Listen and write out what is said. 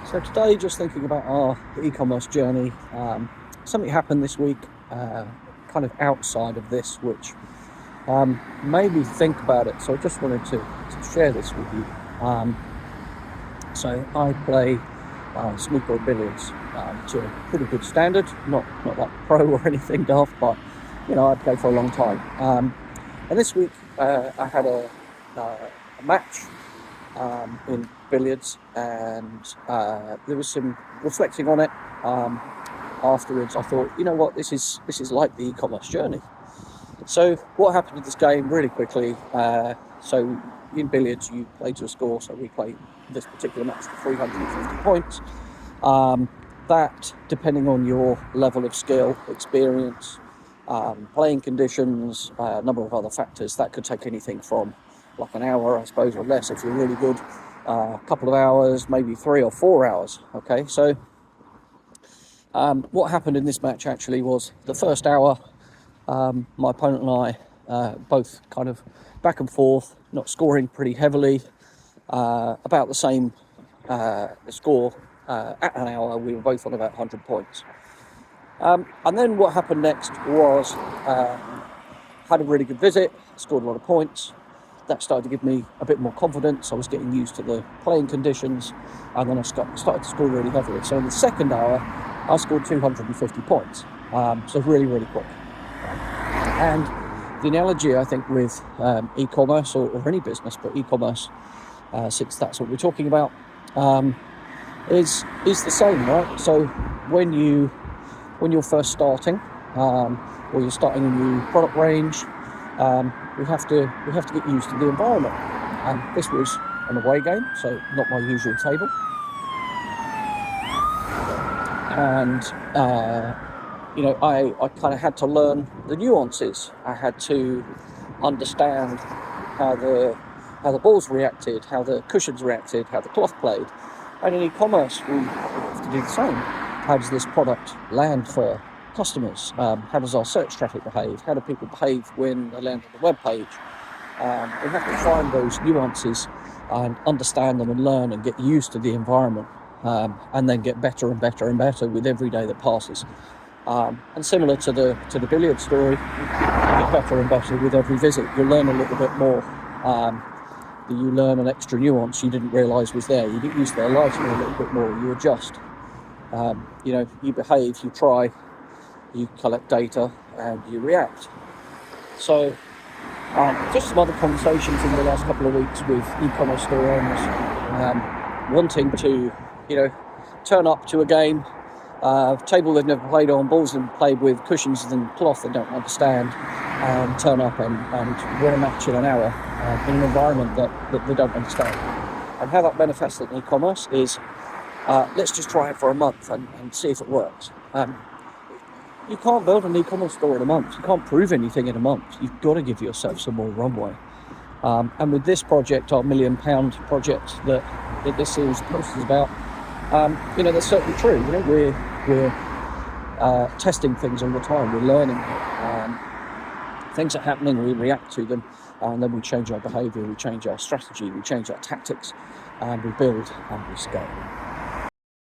So today, just thinking about our e-commerce journey, something happened this week, kind of outside of this, which made me think about it. So I just wanted to share this with you. So I play snooker or billiards to a pretty good standard, not that pro or anything daft, but I played for a long time. And this week I had a match in billiards, and there was some reflecting on it afterwards. I thought, you know what, this is like the e-commerce journey. So what happened in this game really quickly, so in billiards you play to a score, so we play this particular match to 350 points. That, depending on your level of skill, experience, playing conditions, a number of other factors, that could take anything from like an hour, I suppose, or less if you're really good, a couple of hours, maybe 3 or 4 hours. Okay, so what happened in this match actually was the first hour, my opponent and I both kind of back and forth, not scoring pretty heavily, about the same score. At an hour, we were both on about 100 points. And then what happened next was, had a really good visit, scored a lot of points. That started to give me a bit more confidence. I was getting used to the playing conditions, and then I started to score really heavily. So in the second hour, I scored 250 points. So really, really quick. And the analogy, I think, with e-commerce or any business, but e-commerce, since that's what we're talking about, is the same, right? So when you're first starting, or you're starting a new product range, we have to get used to the environment. And this was an away game, so not my usual table. And I kind of had to learn the nuances. I had to understand how the balls reacted, how the cushions reacted, how the cloth played. And in e-commerce, we have to do the same. How does this product land for customers? How does our search traffic behave? How do people behave when they land on the web page? We have to find those nuances and understand them and learn and get used to the environment, and then get better and better and better with every day that passes. And similar to the billiard story, you get better and better with every visit. You learn a little bit more. You learn an extra nuance you didn't realise was there. You get used to their lighting a little bit more. You adjust. You behave, you try, you collect data, and you react. So, just some other conversations in the last couple of weeks with e-commerce store owners, wanting to, turn up to a game, table they've never played on, balls they've played with, cushions and cloth they don't understand, and turn up and win a match in an hour in an environment that they don't understand. And how that manifests in e-commerce is, let's just try it for a month and see if it works. You can't build an e-commerce store in a month. You can't prove anything in a month. You've got to give yourself some more runway. And with this project, our £1 million project that this series of posts is about, that's certainly true. We're testing things all the time. We're learning. Things are happening. We react to them, and then we change our behaviour. We change our strategy. We change our tactics, and we build and we scale.